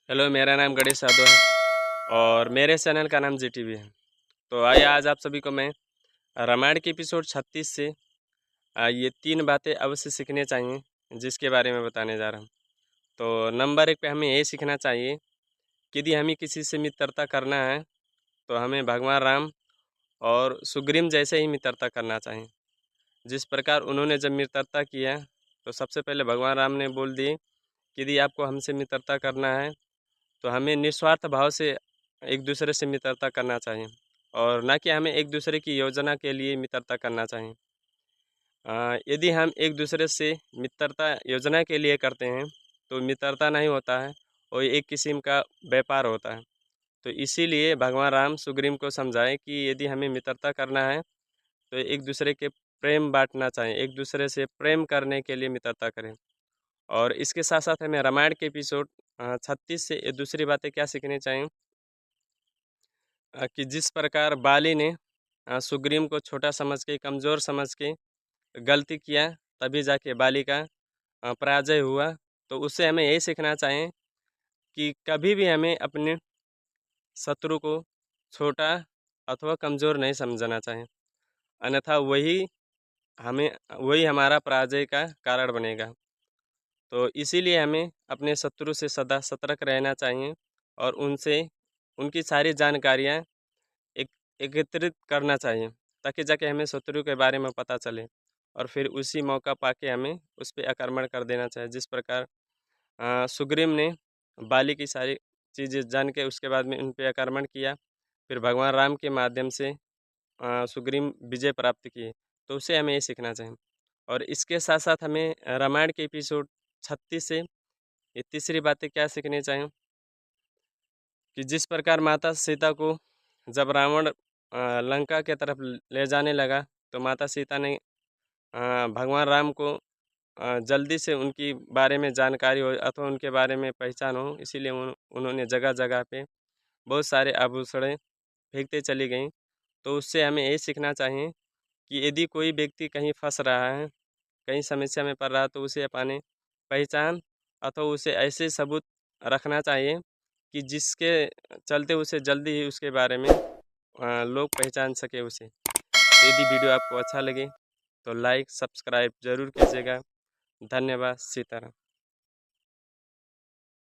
Hello, मेरा नाम गणेश यादव है और मेरे चैनल का नाम जीटीवी है। तो आइए आज आप सभी को मैं रामायण के एपिसोड 36 से ये 3 बातें अवश्य सीखने चाहिए, जिसके बारे में बताने जा रहा हूँ। तो नंबर 1 पे हमें ये सीखना चाहिए कि यदि हमें किसी से मित्रता करना है तो हमें भगवान राम और सुग्रीव जैसे ही मित्रता करना चाहिए। जिस प्रकार उन्होंने जब मित्रता किया तो सबसे पहले भगवान राम ने बोल दिए कि यदि आपको हमसे मित्रता करना है तो हमें निस्वार्थ भाव से एक दूसरे से मित्रता करना चाहिए और ना कि हमें एक दूसरे की योजना के लिए मित्रता करना चाहिए। यदि हम एक दूसरे से मित्रता योजना के लिए करते हैं तो मित्रता नहीं होता है और एक किस्म का व्यापार होता है। तो इसीलिए भगवान राम सुग्रीव को समझाए कि यदि हमें मित्रता करना है तो एक दूसरे के प्रेम बांटना चाहिए, एक दूसरे से प्रेम करने के लिए मित्रता करें। और इसके साथ साथ हमें रामायण के एपिसोड 36 से ये दूसरी बातें क्या सीखनी चाहिए कि जिस प्रकार बाली ने सुग्रीव को छोटा समझ के, कमज़ोर समझ के गलती किया, तभी जाके बाली का पराजय हुआ। तो उससे हमें यही सीखना चाहिए कि कभी भी हमें अपने शत्रु को छोटा अथवा कमज़ोर नहीं समझना चाहिए, अन्यथा वही हमारा पराजय का कारण बनेगा। तो इसीलिए हमें अपने शत्रु से सदा सतर्क रहना चाहिए और उनकी सारी जानकारियाँ एक एकत्रित करना चाहिए, ताकि जाके हमें शत्रु के बारे में पता चले और फिर उसी मौका पाके हमें उस पे आक्रमण कर देना चाहिए। जिस प्रकार सुग्रीव ने बाली की सारी चीज़ें जान के उसके बाद में उन पे आक्रमण किया, फिर भगवान राम के माध्यम से सुग्रीव विजय प्राप्त किए। तो उससे हमें ये सीखना चाहिए और इसके साथ साथ हमें रामायण के एपिसोड 36 से ये तीसरी बातें क्या सीखनी चाहिए कि जिस प्रकार माता सीता को जब रावण लंका के तरफ ले जाने लगा तो माता सीता ने भगवान राम को जल्दी से उनकी बारे में जानकारी हो अथवा उनके बारे में पहचान हो, इसीलिए उन्होंने जगह जगह पे बहुत सारे आभूषणें फेंकते चली गईं। तो उससे हमें ये सीखना चाहिए कि यदि कोई व्यक्ति कहीं फंस रहा है, कहीं समस्या में पड़ रहा है, तो उसे अपने पहचान अथवा उसे ऐसे सबूत रखना चाहिए कि जिसके चलते उसे जल्दी ही उसके बारे में लोग पहचान सके उसे। तो यदि वीडियो आपको अच्छा लगे तो लाइक सब्सक्राइब ज़रूर कीजिएगा। धन्यवाद। सीताराम।